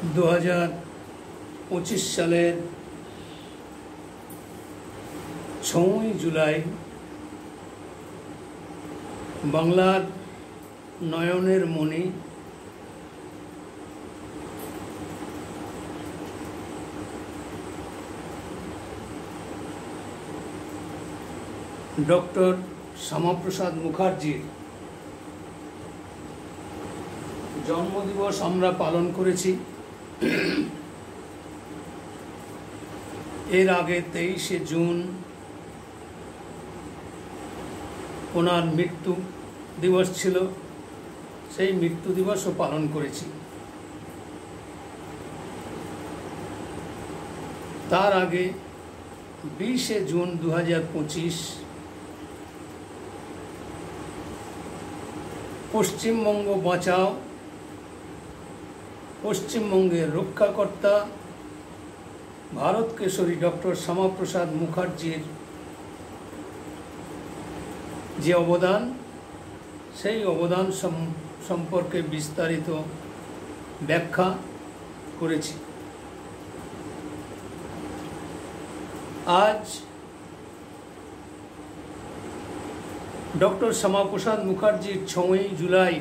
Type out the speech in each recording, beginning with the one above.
2025 সালের 6ই জুলাই বাংলার নয়নের মণি ডক্টর শ্যামাপ্রসাদ মুখার্জির জন্মদিবস আমরা পালন করেছি। এর আগে 23শে জুন ওনার মৃত্যু দিবস ছিল, সেই মৃত্যু দিবসও পালন করেছি। তার আগে 20শে জুন 2025 পশ্চিমবঙ্গ বাঁচাও, পশ্চিমবঙ্গের রক্ষাকর্তা ভারত কেশরী ডক্টর শ্যামাপ্রসাদ মুখার্জির যে অবদান, সেই অবদান সম্পর্কে বিস্তারিত ব্যাখ্যা করেছি। আজ ডক্টর শ্যামাপ্রসাদ মুখার্জির 6ই জুলাই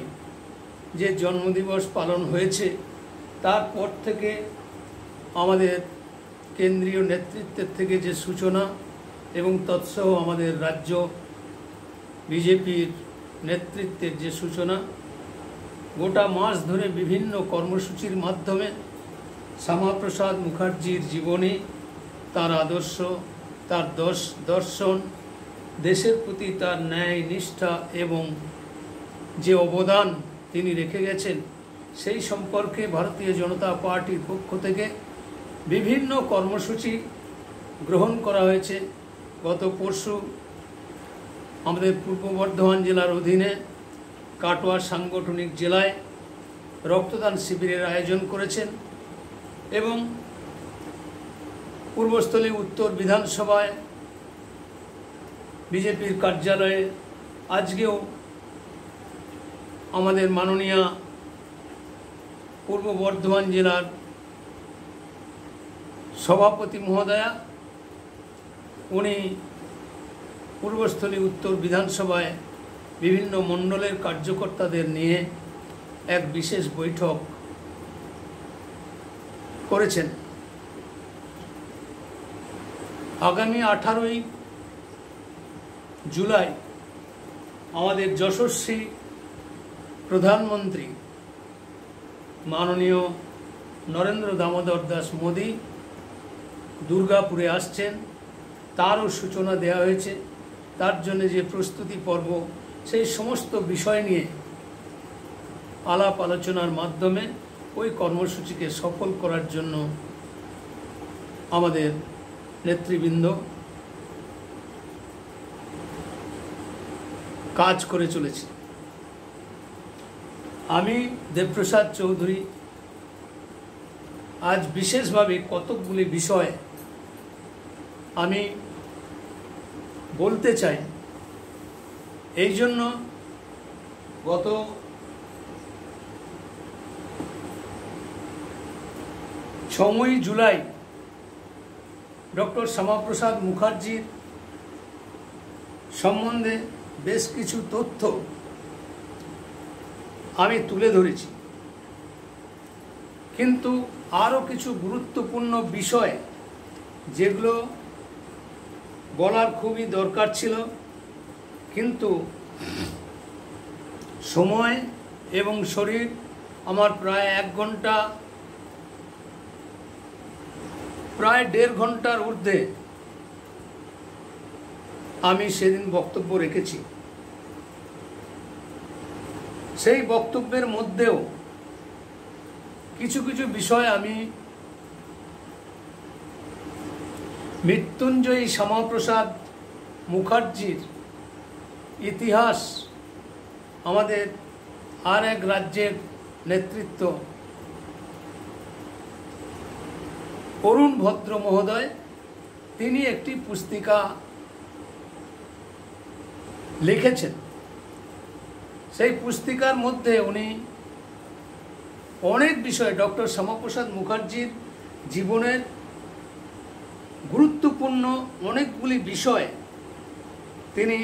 যে জন্মদিবস পালন হয়েছে, তারপর থেকে আমাদের কেন্দ্রীয় নেতৃত্বের থেকে যে সূচনা এবং তৎসহ আমাদের রাজ্য বিজেপির নেতৃত্বের যে সূচনা, গোটা মাস ধরে বিভিন্ন কর্মসূচির মাধ্যমে শ্যামাপ্রসাদ মুখার্জির জীবনী, তার আদর্শ, তার দর্শন, দেশের প্রতি তার ন্যায় নিষ্ঠা এবং যে অবদান তিনি রেখে গেছেন, সেই সম্পর্কে ভারতীয় জনতা পার্টির পক্ষ থেকে বিভিন্ন কর্মসূচি গ্রহণ করা হয়েছে। গত পরশু আমাদের পূর্ব বর্ধমান জেলার অধীনে কাটোয়া সাংগঠনিক জেলায় রক্তদান শিবিরের আয়োজন করেছেন এবং পূর্বস্থলী উত্তর বিধানসভায় বিজেপির কার্যালয়ে আজকেও আমাদের মাননীয় পূর্ব বর্ধমান জেলার সভাপতি মহোদয়া, উনি পূর্বস্থলী উত্তর বিধানসভায় বিভিন্ন মণ্ডলের কার্যকর্তাদের নিয়ে এক বিশেষ বৈঠক করেছেন। আগামী 18ই জুলাই আমাদের যশস্বী প্রধানমন্ত্রী মাননীয় নরেন্দ্র দামোদর দাস মোদী দুর্গাপুরে আসছেন, তারও সূচনা দেওয়া হয়েছে। তার জন্য যে প্রস্তুতি পর্ব, সেই সমস্ত বিষয় নিয়ে আলাপ আলোচনার মাধ্যমে ওই কর্মসূচিকে সফল করার জন্য আমাদের নেতৃবৃন্দ কাজ করে চলেছে। আমি দেবপ্রসাদ চৌধুরী আজ বিশেষভাবে কতকগুলি বিষয় আমি বলতে চাই। এই জন্য গত 6ই জুলাই ডক্টর শ্যামাপ্রসাদ মুখার্জির সম্বন্ধে বেশ কিছু তথ্য আমি তুলে ধরেছি, কিন্তু আরও কিছু গুরুত্বপূর্ণ বিষয় যেগুলো বলার খুবই দরকার ছিল, কিন্তু সময় এবং শরীর আমার প্রায় 1 ঘন্টা, প্রায় 1.5 ঘন্টার ঊর্ধ্বে আমি সেদিন বক্তব্য রেখেছি। সেই বক্তব্যের মধ্যেও কিছু কিছু বিষয় আমি মৃত্যুঞ্জয়ী শ্যামাপ্রসাদ মুখার্জির ইতিহাস, আমাদের আর এক রাজ্যের নেতৃত্ব অরুণ ভদ্র মহোদয়, তিনি একটি পুস্তিকা লিখেছেন। সেই পুস্তিকার মধ্যে উনি অনেক বিষয় ডক্টর শ্যামাপ্রসাদ মুখার্জির জীবনের গুরুত্বপূর্ণ অনেকগুলি বিষয় তিনি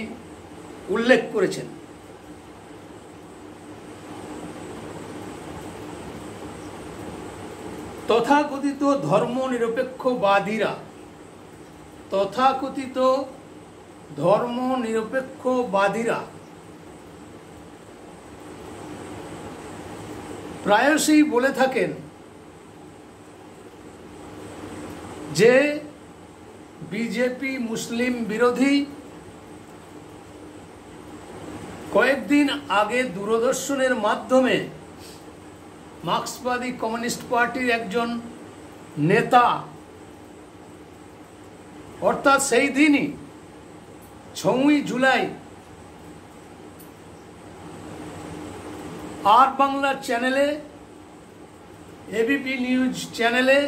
উল্লেখ করেছেন। তথাকথিত ধর্মনিরপেক্ষবাদীরা প্রায়শই বলে থাকেন যে বিজেপি মুসলিম বিরোধী। কয়েকদিন আগে দূরদর্শনের মাধ্যমে মার্ক্সবাদী কমিউনিস্ট পার্টির একজন নেতা, অর্থাৎ সেই দিনই 6ই জুলাই আর বাংলা চ্যানেলে, এবিপি নিউজ চ্যানেলে,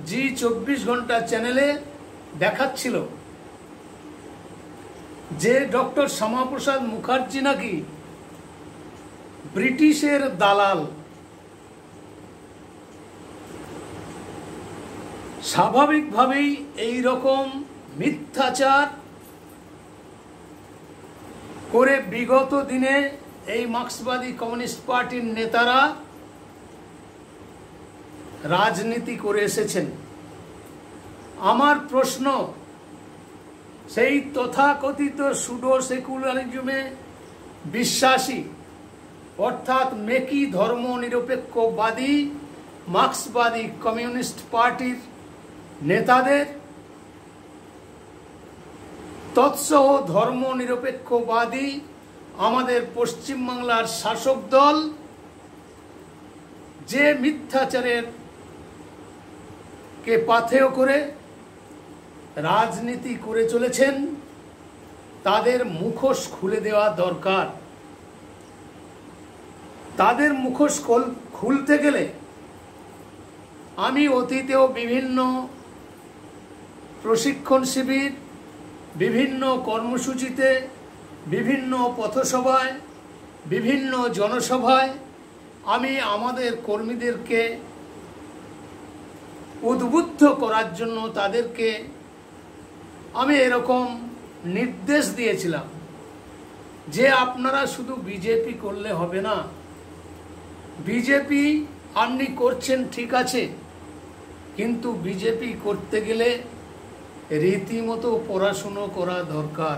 জি24 চ্যানেলে দেখাচ্ছিল যে ডক্টর শ্যামাপ্রসাদ মুখার্জি নাকি ব্রিটিশের দালাল। স্বাভাবিকভাবেই এই রকম মিথ্যাচার করে বিগত দিনে এই মার্ক্সবাদী কমিউনিস্ট পার্টির নেতারা রাজনীতি করে এসেছেন। আমার প্রশ্ন, সেই তথাকথিত সুডো সেকুলারিজমে বিশ্বাসী অর্থাৎ মেকি ধর্মনিরপেক্ষবাদী মার্ক্সবাদী কমিউনিস্ট পার্টির নেতাদের, তৎসহ ধর্মনিরপেক্ষবাদী আমাদের পশ্চিমবাংলার শাসক দল যে মিথ্যাচারের কে পাথেয় করে রাজনীতি করে চলেছেন, তাদের মুখোশ খুলে দেওয়া দরকার। তাদের মুখোশ খুলতে গেলে আমি অতীতেও বিভিন্ন প্রশিক্ষণ শিবির, বিভিন্ন কর্মসূচিতে, বিভিন্ন পথসভায়, বিভিন্ন জনসভায় আমি আমাদের কর্মীদেরকে উদ্বুদ্ধ করার জন্য তাদেরকে আমি এরকম নির্দেশ দিয়েছিলাম যে আপনারা শুধু বিজেপি করলে হবে না। বিজেপি আপনি করছেন ঠিক আছে, কিন্তু বিজেপি করতে গেলে রীতিমতো পড়াশুনো করা দরকার।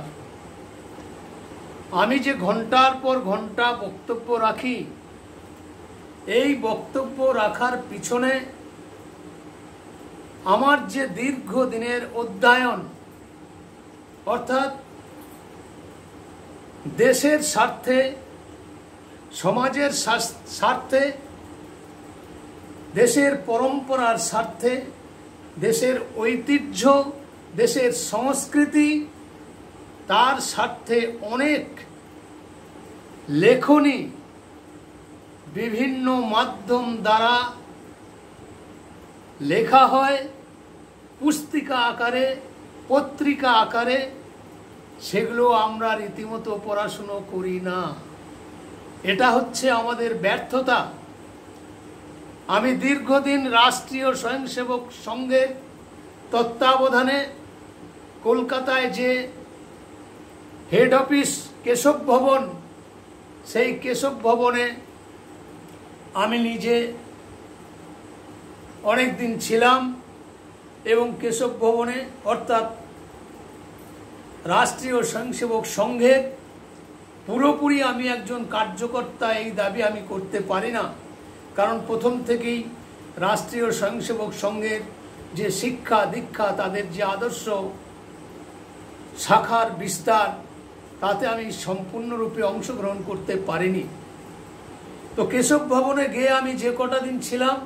আমি যে ঘন্টার পর ঘন্টা বক্তব্য রাখি, এই বক্তব্য রাখার পিছনে আমার যে দীর্ঘদিনের অধ্যয়ন, অর্থাৎ দেশের স্বার্থে, সমাজের স্বার্থে, দেশের পরম্পরার স্বার্থে, দেশের ঐতিহ্য, দেশের সংস্কৃতি, তার স্বার্থে অনেক লেখনী বিভিন্ন মাধ্যম দ্বারা লেখা হয়, পুস্তিকা আকারে, পত্রিকা আকারে। সেগুলো আমরা রীতিমতো পড়াশুনো করি না। এটা হচ্ছে আমাদের ব্যর্থতা। আমি দীর্ঘদিন রাষ্ট্রীয় স্বয়ংসেবক সংঘের তত্ত্বাবধানে কলকাতায় যে হেড অফিস কেশব ভবন, সেই কেশব ভবনে আমি নিজে অনেক দিন ছিলাম এবং কেশব ভবনে অর্থাৎ রাষ্ট্রীয় স্বয়ংসেবক সংঘের পুরোপুরি আমি একজন কার্যকর্তা এই দাবি আমি করতে পারি না। কারণ প্রথম থেকেই রাষ্ট্রীয় স্বয়ংসেবক সংঘের যে শিক্ষা দীক্ষা, তাদের যে আদর্শ শাখার বিস্তার, তাতে আমি সম্পূর্ণরূপে অংশগ্রহণ করতে পারিনি। তো কেশব ভবনে গিয়ে আমি যে কটা দিন ছিলাম,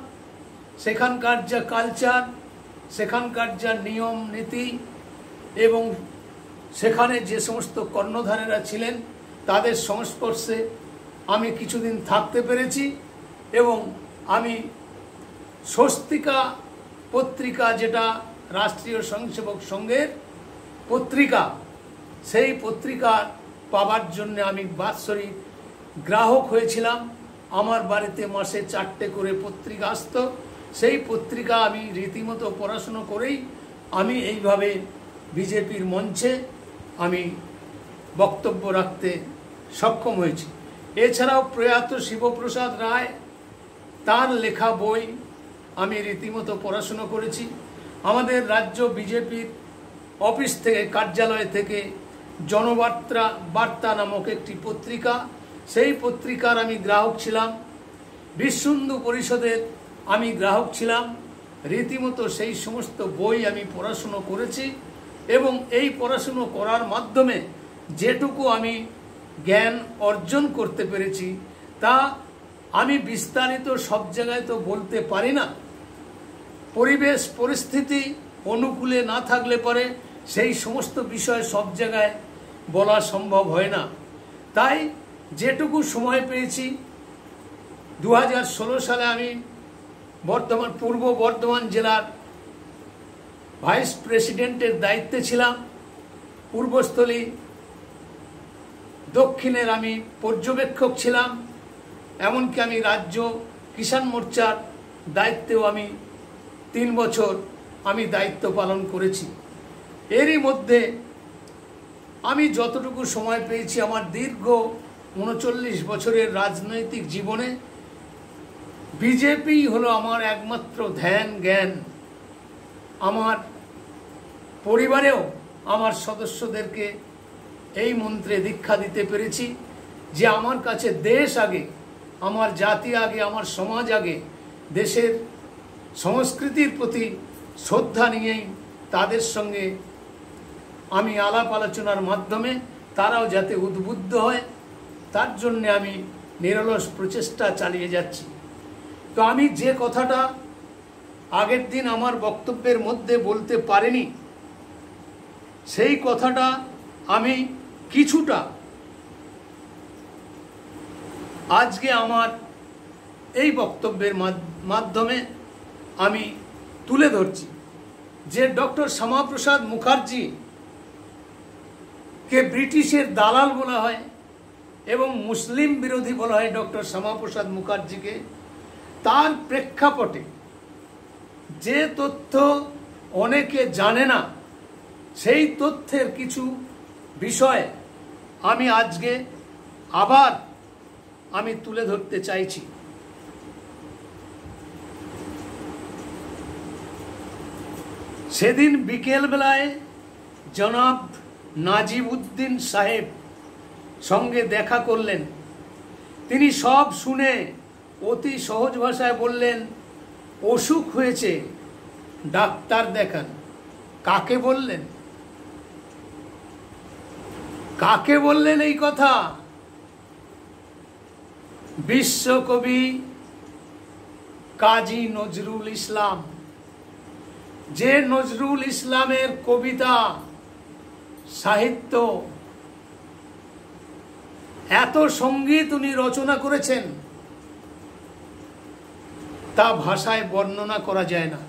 সেখানকার যা কালচার, সেখানকার যা নিয়ম নীতি এবং সেখানে যে সমস্ত কর্ণধারেরা ছিলেন, তাদের সংস্পর্শে আমি কিছুদিন থাকতে পেরেছি। এবং আমি স্বস্তিকা পত্রিকা, যেটা রাষ্ট্রীয় স্বয়ংসেবক সংঘের পত্রিকা, সেই পত্রিকা পাবার জন্য আমি বাৎসরিক গ্রাহক হয়েছিলাম আমার বাড়িতে মাসে 4টে করে পত্রিকা আসতো। সেই পত্রিকা আমি রীতিমতো পড়াশুনো করেই আমি এইভাবে বিজেপির মঞ্চে আমি বক্তব্য রাখতে সক্ষম হয়েছি। এছাড়াও প্রয়াত শিবপ্রসাদ রায়, তার লেখা বই আমি রীতিমতো পড়াশুনো করেছি। আমাদের রাজ্য বিজেপির অফিস থেকে, কার্যালয় থেকে জনবার্তা নামক একটি পত্রিকা, সেই পত্রিকার আমি গ্রাহক ছিলাম। বিশ্ব হিন্দু পরিষদের আমি গ্রাহক ছিলাম। রীতিমতো সেই সমস্ত বই আমি পড়াশুনো করেছি এবং এই পড়াশুনো করার মাধ্যমে যেটুকু আমি জ্ঞান অর্জন করতে পেরেছি তা আমি বিস্তারিত সব জায়গায় তো বলতে পারি না। পরিবেশ পরিস্থিতি অনুকূলে না থাকলে পরে সেই সমস্ত বিষয় সব জায়গায় বলা সম্ভব হয় না। তাই যেটুকু সময় পেয়েছি, 2016 সালে আমি পূর্ব বর্ধমান জেলার ভাইস প্রেসিডেন্টের দায়িত্বে ছিলাম। পূর্বস্থলী দক্ষিণের আমি পর্যবেক্ষক ছিলাম। এমনকি আমি রাজ্য কিষাণ মোর্চার দায়িত্বেও আমি 3 বছর আমি দায়িত্ব পালন করেছি। এরই মধ্যে আমি যতটুকু সময় পেয়েছি আমার দীর্ঘ 39 বছরের রাজনৈতিক জীবনে বিজেপি হলো আমার একমাত্র ধ্যান জ্ঞান। আমার পরিবারেও আমার সদস্যদেরকে এই মন্ত্রে দীক্ষা দিতে পেরেছি যে আমার কাছে দেশ আগে, আমার জাতি আগে, আমার সমাজ আগে। দেশের সংস্কৃতির প্রতি শ্রদ্ধা নিয়েই তাদের সঙ্গে আমি আলাপ আলোচনার মাধ্যমে তারাও যাতে উদ্বুদ্ধ হয় তার জন্য আমি নিরলস প্রচেষ্টা চালিয়ে যাচ্ছি। তো আমি যে কথাটা আগের দিন আমার বক্তব্যের মধ্যে বলতে পারিনি, সেই কথাটা আমি কিছুটা আজকে আমার এই বক্তব্যের মাধ্যমে আমি তুলে ধরছি যে ডক্টর শ্যামাপ্রসাদ মুখার্জি কে ব্রিটিশের দালাল বলা হয় এবং মুসলিম বিরোধী বলা হয় ডক্টর শ্যামাপ্রসাদ মুখার্জিকে। তার প্রেক্ষাপটে যে তথ্য অনেকে জানে না, সেই তথ্যের কিছু বিষয় আমি আজকে আবার আমি তুলে ধরতে চাইছি। সেদিন বিকেলবেলায় জনাব নাজিবউদ্দিন সাহেব সঙ্গে দেখা করলেন। তিনি সব শুনে অতি সহজ ভাষায় বললেন, অসুখ হয়েছে, ডাক্তার দেখান। কাকে বললেন? কাকে বললেন এই কথা? বিশ্বকবি কাজী নজরুল ইসলাম, যে নজরুল ইসলামের কবিতা সাহিত্য, এত সঙ্গীত উনি রচনা করেছেন তা ভাষায় বর্ণনা করা যায় না।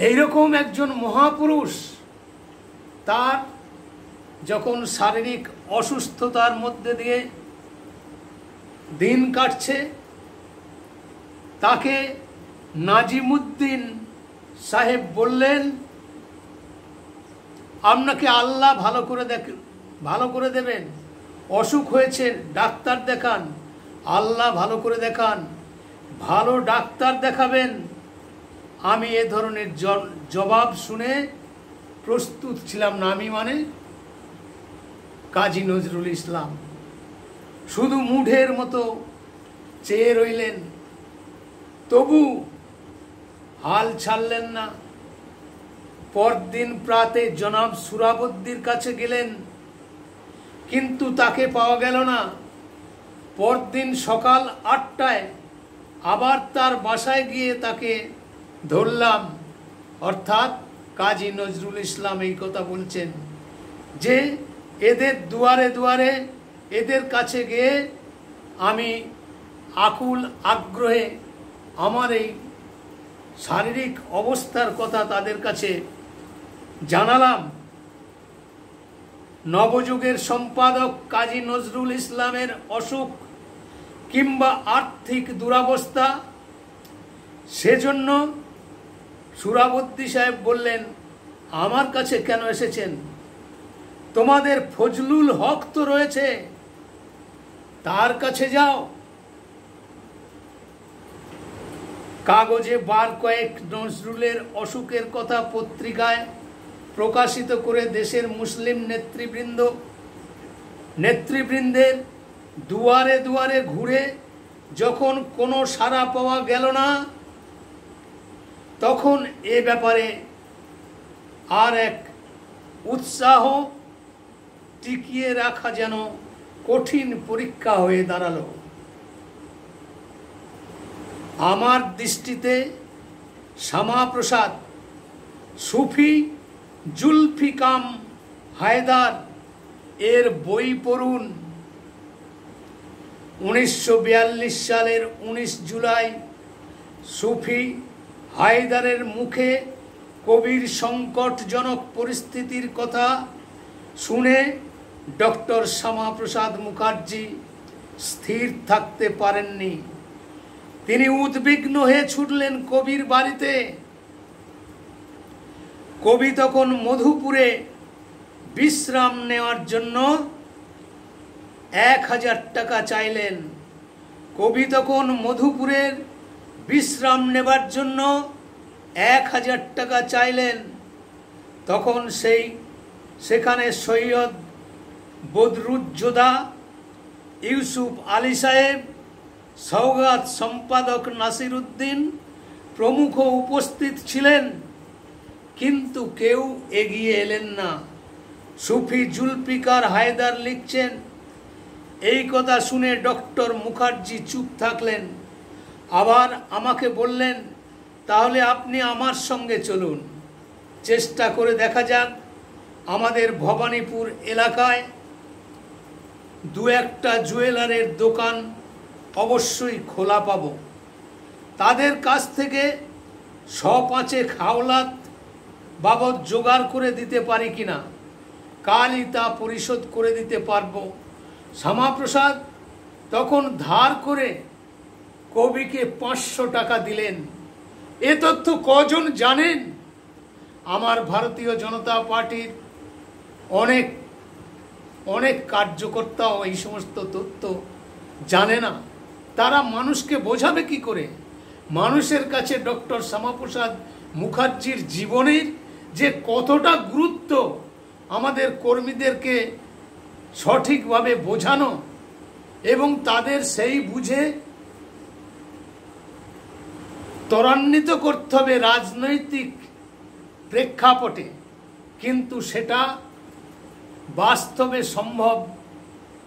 এইরকম একজন মহাপুরুষ, তার যখন শারীরিক অসুস্থতার মধ্যে দিয়ে দিন কাটছে, তাকে নাজিমউদ্দিন সাহেব বললেন, আপনাকে আল্লাহ ভালো করে দেবেন, অসুখ হয়েছে, ডাক্তার দেখান, আল্লাহ ভালো করে দেখান, ভালো ডাক্তার দেখাবেন। আমি এ ধরনের জবাব শুনে প্রস্তুত ছিলাম না। আমি মানে কাজী নজরুল ইসলাম শুধু মুঢের মতো চেয়ে রইলেন, তবু হাল ছাড়লেন না। পরদিন প্রাতে জনাব সুরাবদ্দির কাছে গেলেন, কিন্তু তাকে পাওয়া গেল না। পরদিন সকাল 8টায় আবার তার বাসায় গিয়ে তাকে ধরলাম। অর্থাৎ কাজী নজরুল ইসলাম এই কথা বলছেন যে এদের দুয়ারে দুয়ারে, এদের কাছে গিয়ে আমি আকুল আগ্রহে আমার এই শারীরিক অবস্থার কথা তাদের কাছে জানালাম। নবযুগের সম্পাদক কাজী নজরুল ইসলামের অসুখ কিংবা আর্থিক দুরবস্থা, সেজন্য সুরাবর্দী সাহেব বললেন, আমার কাছে কেন এসেছেন? তোমাদের ফজলুল হক তো রয়েছে, তার কাছে যাও। কাগজে বার কয়েক নজরুলের অসুখের কথা পত্রিকায় প্রকাশিত করে দেশের মুসলিম নেতৃবৃন্দের দুয়ারে দুয়ারে ঘুরে যখন কোনো সাড়া পাওয়া গেল না, তখন এ ব্যাপারে আর এক উৎসাহ টিকিয়ে রাখা যেন কঠিন পরীক্ষা হয়ে দাঁড়ালো। আমার দৃষ্টিতে শ্যামাপ্রসাদ, সুফি জুলফিকাম হায়দার এর বই পড়ুন। 1942 সালের 19 জুলাই সুফি হায়দারের মুখে কবির সংকটজনক পরিস্থিতির কথা শুনে ডক্টর শ্যামাপ্রসাদ মুখার্জি স্থির থাকতে পারেননি। তিনি উদ্বিগ্ন হয়ে ছুটলেন কবির বাড়িতে। কবি তখন মধুপুরে বিশ্রাম নেওয়ার জন্য 1000 টাকা চাইলেন। কবি তখন মধুপুরের বিশ্রাম নেবার জন্য 1000 টাকা চাইলেন। তখন সেখানে সৈয়দ বদরুজ্জোদা, ইউসুফ আলী সাহেব, সওগাত সম্পাদক নাসির উদ্দিন প্রমুখ উপস্থিত ছিলেন, কিন্তু কেউ এগিয়ে এলেন না। সুফি জুলফিকার হায়দার লিখছেন, এই কথা শুনে ডক্টর মুখার্জি চুপ থাকলেন। আবার আমাকে বললেন, তাহলে আপনি আমার সঙ্গে চলুন, চেষ্টা করে দেখা যাক। আমাদের ভবানীপুর এলাকায় দু একটা জুয়েলারের দোকান অবশ্যই খোলা পাব। তাদের কাছ থেকে 100-5 হাওলাত বাবদ জোগাড় করে দিতে পারি কিনা, কালই তা পরিশোধ করে দিতে পারব। শ্যামাপ্রসাদ তখন ধার করে কবিকে 500 টাকা দিলেন। এ তথ্য কজন জানেন? আমার ভারতীয় জনতা পার্টির অনেক কার্যকর্তাও এই সমস্ত তথ্য জানে না। তারা মানুষকে বোঝাবে কি করে? মানুষের কাছে ডক্টর শ্যামাপ্রসাদ মুখার্জির জীবনের যে কতটা গুরুত্ব, আমাদের কর্মীদেরকে সঠিকভাবে বোঝানো এবং তাদের সেই বুঝে ত্বরান্বিত করতে হবে রাজনৈতিক প্রেক্ষাপটে, কিন্তু সেটা বাস্তবে সম্ভব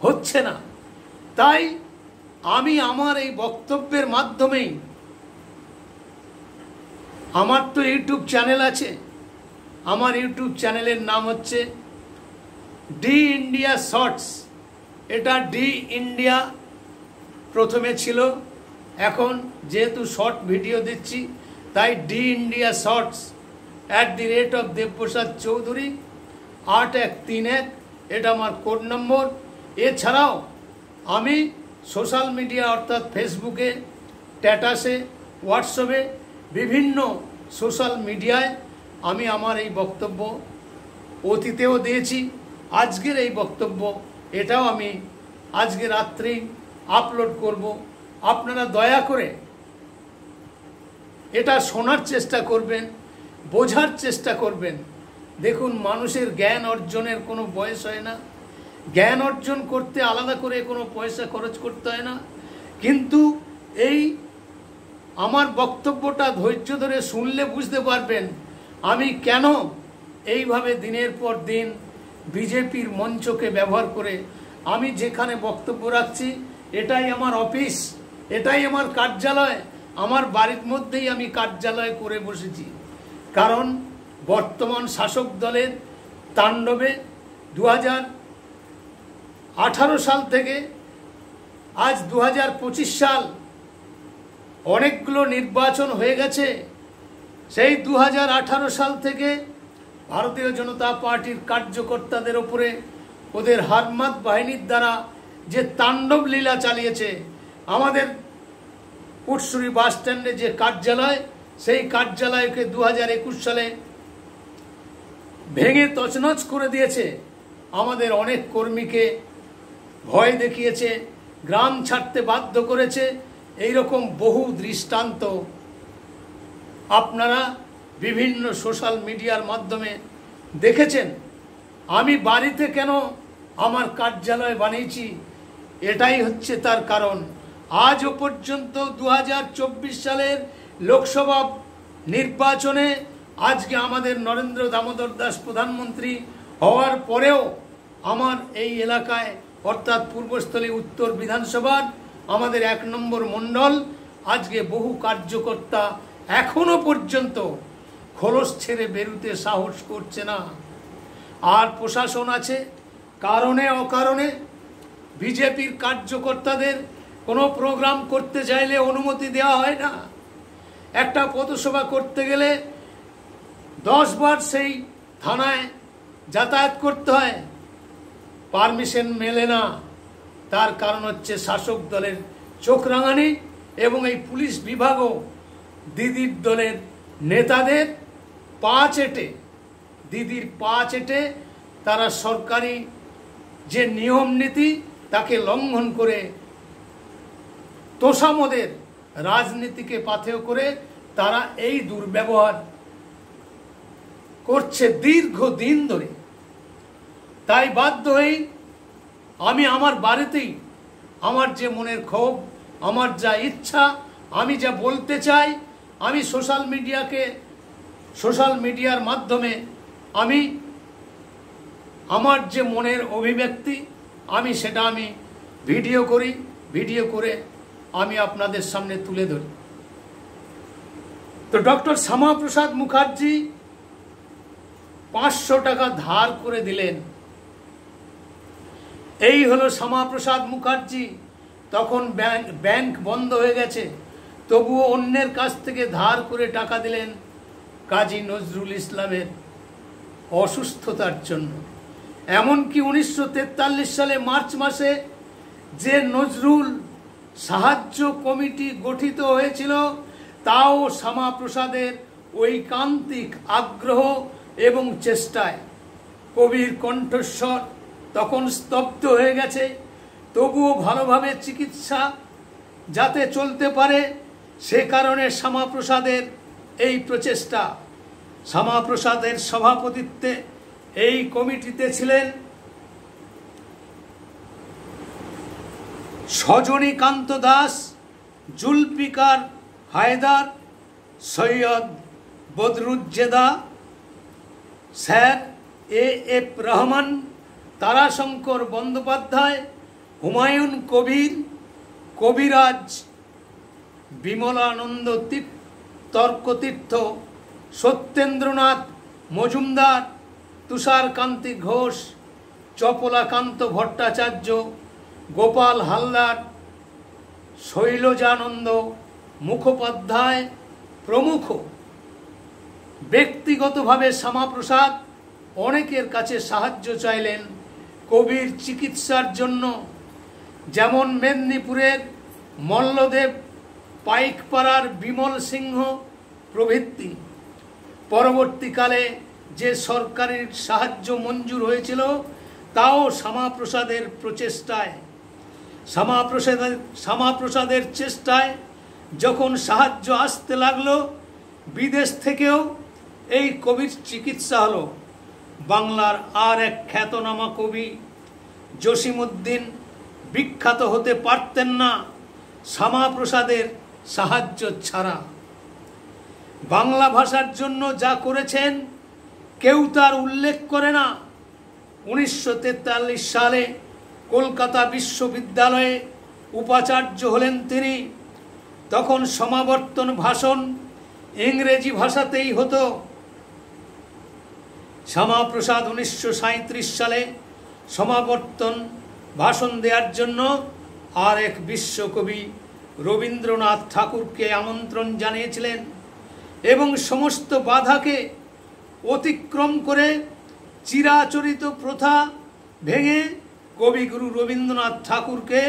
হচ্ছে না। তাই আমি আমার এই বক্তব্যের মাধ্যমেই, আমার তো ইউটিউব চ্যানেল আছে, আমার ইউটিউব চ্যানেলের নাম হচ্ছে ডি ইন্ডিয়া শর্টস। এটা ডি ইন্ডিয়া প্রথমে ছিল, এখন যেহেতু শর্ট ভিডিও দিচ্ছি তাই D India shorts @Debprasad Chowdhury 8131, এটা আমার কোড নম্বর। এছাড়াও আমি সোশ্যাল মিডিয়া অর্থাৎ ফেসবুকে, স্ট্যাটাসে, হোয়াটসঅ্যাপে, বিভিন্ন সোশ্যাল মিডিয়ায় আমি আমার এই বক্তব্য অতীতেও দিয়েছি। আজকের এই বক্তব্য এটাও আমি আজকে রাত্রেই আপলোড করব। আপনারা দয়া করে এটা শোনার চেষ্টা করবেন, বোঝার চেষ্টা করবেন। দেখুন, মানুষের জ্ঞান অর্জনের কোনো বয়স হয় না, জ্ঞান অর্জন করতে আলাদা করে কোনো পয়সা খরচ করতে হয় না। কিন্তু এই আমার বক্তব্যটা ধৈর্য ধরে শুনলে বুঝতে পারবেন আমি কেন এইভাবে দিনের পর দিন বিজেপির মঞ্চকে ব্যবহার করে আমি যেখানে বক্তব্য রাখছি এটাই আমার অফিস, এটাই আমার কার্যালয়, আমার বাড়ির মধ্যেই আমি কার্যালয় করে বসেছি। কারণ বর্তমান শাসক দলের তাণ্ডবে 2018 সাল থেকে আজ 2025 সাল অনেকগুলো নির্বাচন হয়ে গেছে। সেই 2018 সাল থেকে ভারতীয় জনতা পার্টির কার্যকর্তাদের ওপরে ওদের হারমাত বাহিনীর দ্বারা যে তাণ্ডব লীলা চালিয়েছে। আমাদের পুটসুরি বাস স্ট্যান্ডে যে কার্যালয়, সেই কার্যালয়কে 2021 সালে ভেঙে তছনছ করে দিয়েছে। আমাদের অনেক কর্মীকে ভয় দেখিয়েছে, গ্রাম ছাড়তে বাধ্য করেছে। এইরকম বহু দৃষ্টান্ত আপনারা বিভিন্ন সোশ্যাল মিডিয়ার মাধ্যমে দেখেছেন। আমি বাড়িতে কেন আমার কার্যালয় বানিয়েছি, এটাই হচ্ছে তার কারণ। আজও পর্যন্ত 2024 সালের লোকসভা নির্বাচনে আজকে আমাদের নরেন্দ্র দামোদর দাস প্রধানমন্ত্রী হওয়ার পরেও আমার এই এলাকায় অর্থাৎ পূর্বস্থলী উত্তর বিধানসভার আমাদের 1 নম্বর মণ্ডল আজকে বহু কার্যকর্তা এখনো পর্যন্ত খোলস ছেড়ে বেরুতে সাহস করছে না। আর প্রশাসন আছে, কারণে অকারণে বিজেপির কার্যকর্তাদের কোনো প্রোগ্রাম করতে চাইলে অনুমতি দেওয়া হয় না। একটা পথসভা করতে গেলে 10 বার সেই থানায় যাতায়াত করতে হয়, পারমিশন মেলে না। তার কারণ হচ্ছে শাসক দলের চোখ রাঙানি এবং এই পুলিশ বিভাগও দিদির দলের নেতাদের পা চেটে, দিদির পা চেটে তারা সরকারি যে নিয়ম নীতি তাকে লঙ্ঘন করে তোষামদের রাজনীতিকে পাথেয় করে তারা এই দুর্ব্যবহার করছে দীর্ঘদিন ধরে। তাই বাধ্য হয়েই আমি আমার বাড়িতেই আমার যে মনের ক্ষোভ, আমার যা ইচ্ছা, আমি যা বলতে চাই, আমি সোশ্যাল মিডিয়ার মাধ্যমে আমি আমার যে মনের অভিব্যক্তি সেটা আমি ভিডিও করি, ভিডিও করে আমি আপনাদের সামনে তুলে ধরি। তো ডক্টর শ্যামাপ্রসাদ মুখার্জি 500 টাকা ধার করে দিলেন। এই হলো শ্যামাপ্রসাদ মুখার্জি। তখন ব্যাংক বন্ধ হয়ে গেছে, তবুও অন্যের কাছ থেকে ধার করে টাকা দিলেন কাজী নজরুল ইসলামের অসুস্থতার জন্য। এমনকি 1943 সালে মার্চ মাসে যে নজরুল সাহায্য কমিটি গঠিত হয়েছিল, তাও শ্যামাপ্রসাদের ঐকান্তিক আগ্রহ এবং চেষ্টায়। কবির কণ্ঠস্বর তখন স্তব্ধ হয়ে গেছে, তবুও ভালোভাবে চিকিৎসা যাতে চলতে পারে সে কারণে শ্যামাপ্রসাদের এই প্রচেষ্টা। শ্যামাপ্রসাদের সভাপতিত্বে এই কমিটিতে ছিলেন সজনীকান্ত দাস, জুলফিকার হায়দার, সৈয়দ বদরুজ্জেদা, স্যার A.F. রহমান, তারাশঙ্কর বন্দ্যোপাধ্যায়, হুমায়ুন কবির, কবিরাজ বিমলানন্দ তর্কতীর্থ, সত্যেন্দ্রনাথ মজুমদার, তুষারকান্তি ঘোষ, চপলাকান্ত ভট্টাচার্য, গোপাল হালদার, শৈলজানন্দ মুখোপাধ্যায় প্রমুখ। ব্যক্তিগতভাবে শ্যামাপ্রসাদ অনেকের কাছে সাহায্য চাইলেন কবির চিকিৎসার জন্য, যেমন মেদিনীপুরের মল্লদেব, পাইকপাড়ার বিমল সিংহ প্রভৃতি। পরবর্তীকালে যে সরকারি সাহায্য মঞ্জুর হয়েছিল তাও শ্যামাপ্রসাদের প্রচেষ্টায়। শ্যামাপ্রসাদের চেষ্টায় যখন সাহায্য আসতে লাগলো বিদেশ থেকেও, এই কবির চিকিৎসা হলো। বাংলার আর এক খ্যাতনামা কবি জসিমউদ্দিন বিখ্যাত হতে পারতেন না শ্যামাপ্রসাদের সাহায্য ছাড়া। বাংলা ভাষার জন্য যা করেছেন কেউ তার উল্লেখ করে না। 1943 সালে কলকাতা বিশ্ববিদ্যালয়ে উপাচার্য হলেন তিনি। তখন সমাবর্তন ভাষণ ইংরেজি ভাষাতেই হতো। শ্যামাপ্রসাদ 1937 সালে সমাবর্তন ভাষণ দেওয়ার জন্য আর এক বিশ্বকবি রবীন্দ্রনাথ ঠাকুরকে আমন্ত্রণ জানিয়েছিলেন এবং সমস্ত বাধাকে অতিক্রম করে চিরাচরিত প্রথা ভেঙে কবিগুরু রবীন্দ্রনাথ ঠাকুরকে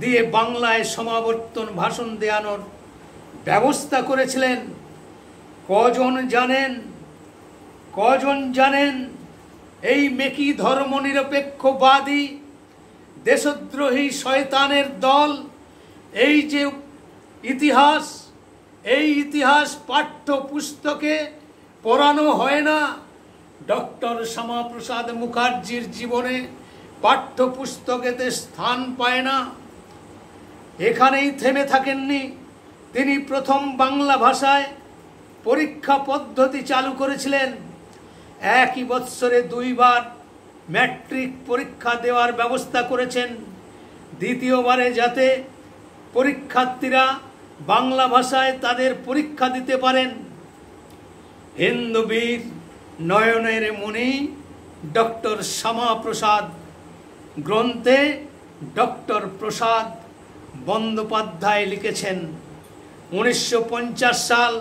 দিয়ে বাংলায় সমাবর্তন ভাষণ দেওয়ানোর ব্যবস্থা করেছিলেন। কজন জানেন এই মেকি ধর্মনিরপেক্ষবাদী দেশদ্রোহী শয়তানের দল এই যে ইতিহাস, এই ইতিহাস পাঠ্য পুস্তকে পড়ানো হয় না। ডক্টর শ্যামাপ্রসাদ মুখার্জির জীবনে পাঠ্যপুস্তকেতে স্থান পায় না। এখানেই থেমে থাকেননি, তিনি প্রথম বাংলা ভাষায় পরীক্ষা পদ্ধতি চালু করেছিলেন। একই বৎসরে 2 বার ম্যাট্রিক পরীক্ষা দেওয়ার ব্যবস্থা করেছেন, দ্বিতীয়বারে যাতে পরীক্ষার্থীরা বাংলা ভাষায় তাদের পরীক্ষা দিতে পারেন। হিন্দু বীর নয়নের মণি ডক্টর শ্যামাপ্রসাদ গ্রন্থে ডক্টর প্রসাদ বন্দ্যোপাধ্যায় লিখেছেন, 1950 সাল,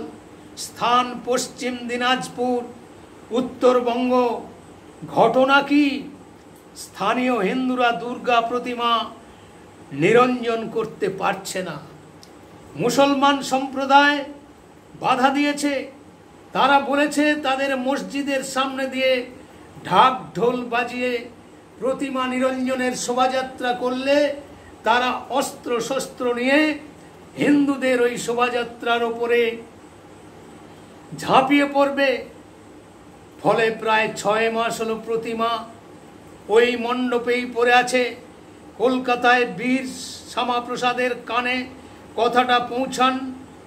স্থান পশ্চিম দিনাজপুর, উত্তরবঙ্গ। ঘটনা কি? স্থানীয় হিন্দুরা দুর্গা প্রতিমা নিরঞ্জন করতে পারছে না। মুসলমান সম্প্রদায় বাধা দিয়েছে। তারা বলেছে তাদের মসজিদের সামনে দিয়ে ঢাক ঢোল বাজিয়ে প্রতিমা নিরঞ্জনের শোভাযাত্রা করলে তারা অস্ত্র শস্ত্র নিয়ে হিন্দুদের ওই শোভাযাত্রার ওপরে ঝাঁপিয়ে পড়বে। ফলে প্রায় 6 মাস হলো প্রতিমা ওই মণ্ডপেই পড়ে আছে। কলকাতায় বীর শ্যামাপ্রসাদের কানে কথাটা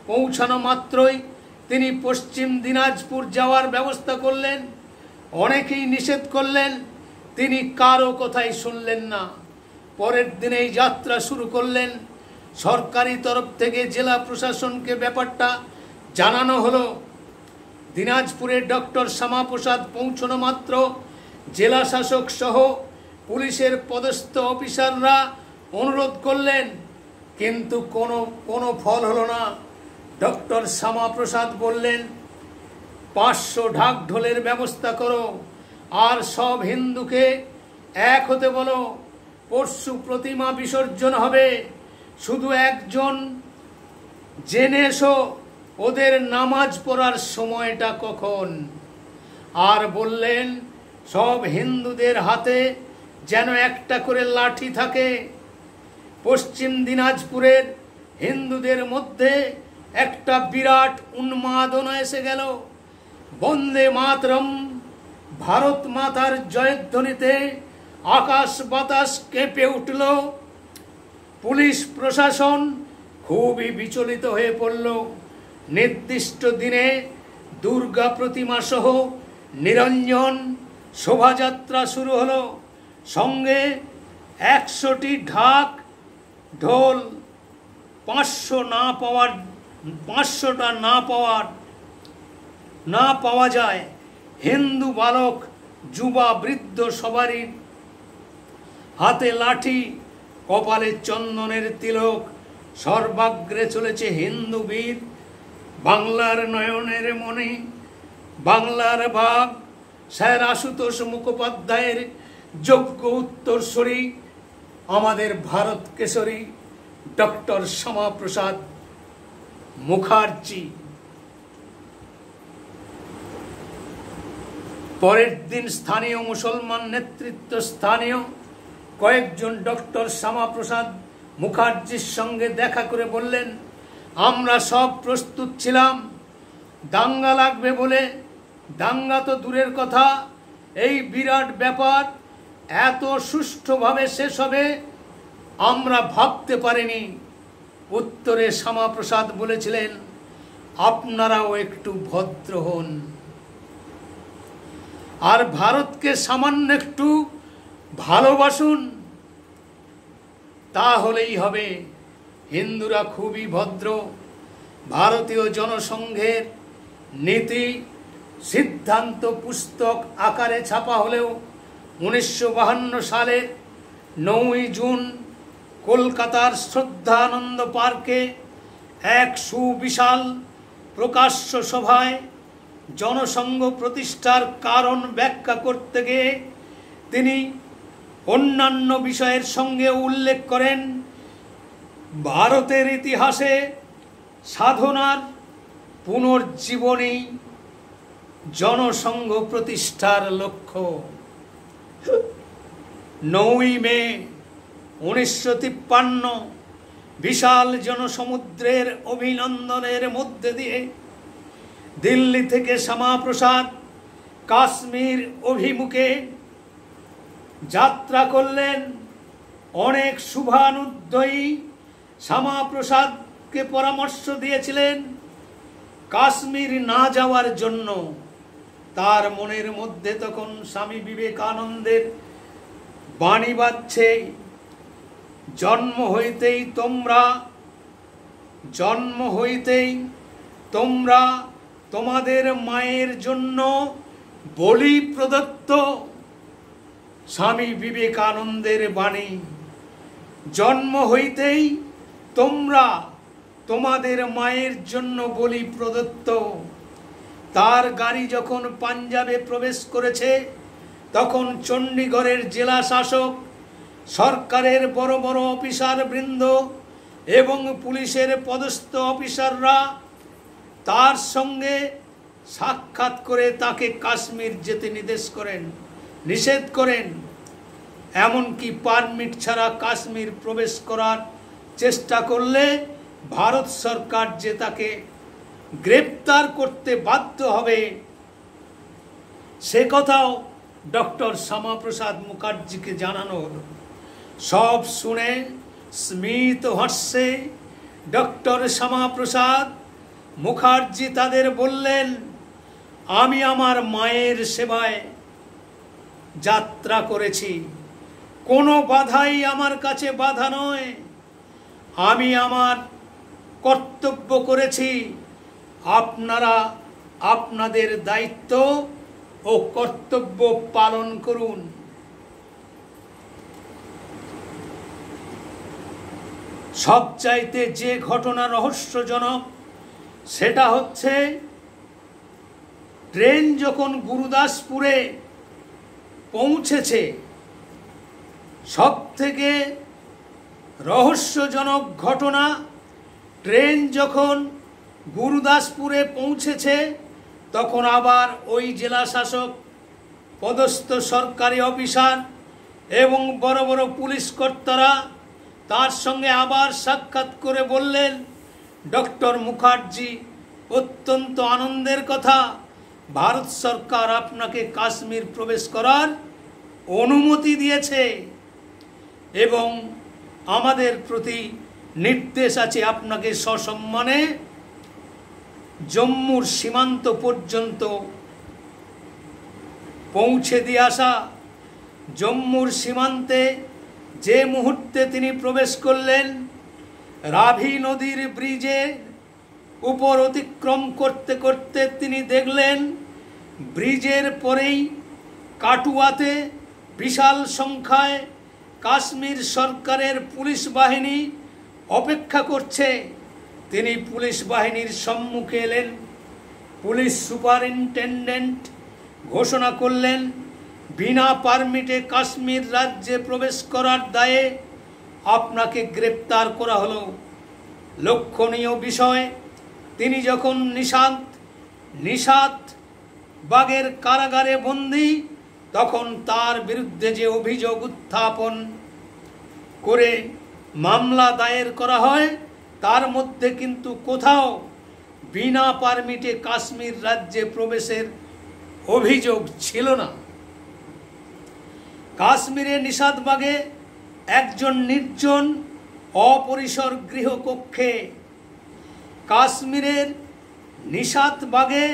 পৌঁছানো মাত্রই তিনি পশ্চিম দিনাজপুর যাওয়ার ব্যবস্থা করলেন। অনেকেই নিষেধ করলেন, তিনি কারো কথাই শুনলেন না। পরের দিনেই যাত্রা শুরু করলেন। সরকারি তরফ থেকে জেলা প্রশাসনকে ব্যাপারটা জানানো হলো। দিনাজপুরে ডক্টর শ্যামাপ্রসাদ পৌঁছানো মাত্র জেলা শাসক সহ পুলিশের পদস্থ অফিসাররা অনুরোধ করলেন, কিন্তু কোনো ফল হলো না। ডক্টর শ্যামাপ্রসাদ বললেন, 500 ঢাক ঢোলের ব্যবস্থা করো আর সব হিন্দুকে এক হতে বলো। পরশু প্রতিমা বিসর্জন হবে, শুধু একজন জেনে এসো ওদের নামাজ পড়ার সময়টা কখন। আর বললেন, সব হিন্দুদের হাতে যেন একটা করে লাঠি থাকে। পশ্চিম দিনাজপুরের হিন্দুদের মধ্যে একটা বিরাট উন্মাদনা এসে গেল। বন্দে মাতরম, ভারত মাতার জয়ধ্বনিতে আকাশ বাতাস কেঁপে উঠল। পুলিশ প্রশাসন খুবই বিচলিত হয়ে পড়ল। নির্দিষ্ট দিনে দুর্গা প্রতিমা সহ নিরঞ্জন শোভাযাত্রা শুরু হলো। সঙ্গে 100টি ঢাক ঢোল। 500টা না পাওয়া যায়। হিন্দু বালক যুবা বৃদ্ধ সবারই হাতে লাঠি, কপালে চন্দনের তিলক। সর্বাগ্রে চলেছে হিন্দু বীর, বাংলার নয়নের মণি, বাংলার বাঘ স্যার আশুতোষ মুখোপাধ্যায়ের যোগ্য উত্তরসূরি, আমাদের ভারত কেশরী ডক্টর শ্যামাপ্রসাদ মুখার্জি। পরের দিন স্থানীয় মুসলমান নেতৃত্ব স্থানীয় কয়েকজন ডক্টর শ্যামাপ্রসাদ মুখার্জির সঙ্গে দেখা করে বললেন, আমরা সব প্রস্তুত ছিলাম দাঙ্গা লাগবে বলে। দাঙ্গা তো দূরের কথা, এই বিরাট ব্যাপার এত সুষ্ঠুভাবে শেষ হবে আমরা ভাবতে পারিনি। উত্তরে শ্যামাপ্রসাদ বলেছিলেন, আপনারাও একটু ভদ্র হন আর ভারতকে সামান্য একটু ভালোবাসুন, তাহলেই হবে। হিন্দুরা খুবই ভদ্র। ভারতীয় জনসংঘের নীতি সিদ্ধান্ত পুস্তক আকারে ছাপা হলেও 1952 সালের 9ই জুন কলকাতার শ্রদ্ধানন্দ পার্কে এক সুবিশাল প্রকাশ্য সভায় জনসংঘ প্রতিষ্ঠার কারণ ব্যাখ্যা করতে গিয়ে তিনি অন্যান্য বিষয়ের সঙ্গে উল্লেখ করেন ভারতের ইতিহাসে সাধনার পুনর্জীবনী জনসংঘ প্রতিষ্ঠার লক্ষ্য। 9ই মে 1953 বিশাল জনসমুদ্রের অভিনন্দনের মধ্যে দিয়ে দিল্লি থেকে শ্যামাপ্রসাদ কাশ্মীর অভিমুখে যাত্রা করলেন। অনেক শুভানুধ্যায়ী শ্যামাপ্রসাদকে পরামর্শ দিয়েছিলেন কাশ্মীর না যাওয়ার জন্য। তার মনের মধ্যে তখন স্বামী বিবেকানন্দের বাণী বাজছে, জন্ম হইতেই তোমরা তোমাদের মায়ের জন্য বলি প্রদত্ত। স্বামী বিবেকানন্দের বাণী, জন্ম হইতেই তোমরা তোমাদের মায়ের জন্য বলি প্রদত্ত। তার গাড়ি যখন পাঞ্জাবে প্রবেশ করেছে তখন চণ্ডীগড়ের জেলা শাসক, সরকারের বড় বড় অফিসার বৃন্দ এবং পুলিশের পদস্থ অফিসাররা তার সঙ্গে সাক্ষাৎ করে তাকে কাশ্মীর যেতে নিষেধ করেন। এমনকি পারমিট ছাড়া কাশ্মীর প্রবেশ করার চেষ্টা করলে ভারত সরকার যে তাকে গ্রেপ্তার করতে বাধ্য হবে সে কথাও ডক্টর শ্যামাপ্রসাদ মুখার্জিকে জানানো হলো। সব শুনে স্মিত হাস্যে ডক্টর শ্যামাপ্রসাদ মুখার্জি তাদের বললেন, আমি আমার মায়ের সেবায় যাত্রা করেছি, কোনো বাধাই আমার কাছে বাধা নয়। আমি আমার কর্তব্য করেছি, আপনারা আপনাদের দায়িত্ব ও কর্তব্য পালন করুন। সবচাইতে যে ঘটনা রহস্যজনক সেটা হচ্ছে ট্রেন যখন গুরুদাসপুরে পৌঁছেছে, সব থেকে রহস্যজনক ঘটনা, ট্রেন যখন গুরুদাসপুরে পৌঁছেছে তখন আবার ওই জেলা শাসক, পদস্থ সরকারি অফিসার এবং বড় বড় পুলিশ কর্তারা তার সঙ্গে আবার সাক্ষাৎ করে বললেন, ডক্টর মুখার্জি, অত্যন্ত আনন্দের কথা, ভারত সরকার আপনাকে কাশ্মীর প্রবেশ করার অনুমতি দিয়েছে এবং আমাদের প্রতি নির্দেশ আছে আপনাকে সসম্মানে জম্মুর সীমান্ত পর্যন্ত পৌঁছে দিয়ে আসা। জম্মুর সীমান্তে যে মুহূর্তে তিনি প্রবেশ করলেন, রাভি নদীর ব্রিজের উপর অতিক্রম করতে করতে তিনি দেখলেন ব্রিজের পরেই কাটুয়াতে বিশাল সংখ্যায় কাশ্মীর সরকারের পুলিশ বাহিনী অপেক্ষা করছে। তিনি পুলিশ বাহিনীর সম্মুখে এলেন। পুলিশ সুপারিনটেন্ডেন্ট ঘোষণা করলেন, বিনা পারমিটে কাশ্মীর রাজ্যে প্রবেশ করার দায়ে আপনাকে গ্রেপ্তার করা হলো। লক্ষণীয় বিষয়, তিনি যখন নিশাত বাগের কারাগারে বন্দী, তখন তার বিরুদ্ধে যে অভিযোগ উত্থাপন করে মামলা দায়ের করা হয় তার মধ্যে কিন্তু কোথাও বিনা পারমিটে কাশ্মীর রাজ্যে প্রবেশের অভিযোগ ছিল না। কাশ্মীরে নিশাতবাগে একজন নির্জন অপরিসর গৃহকক্ষে, কাশ্মীরের নিশাতবাগে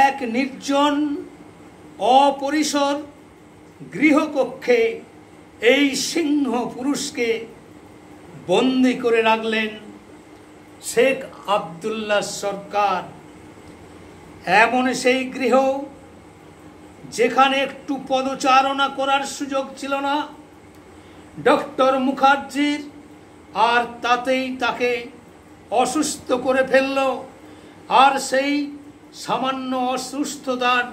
এক নির্জন অপরিসর গৃহকক্ষে এই সিংহ পুরুষকে বন্দি করে রাখলেন শেখ আবদুল্লাহ সরকার। এমন সেই গৃহ যেখানে একটু পদচারণা করার সুযোগ ছিল না ডক্টর মুখার্জির, আর তাতেই তাকে অসুস্থ করে ফেলল। আর সেই সামান্য অসুস্থতার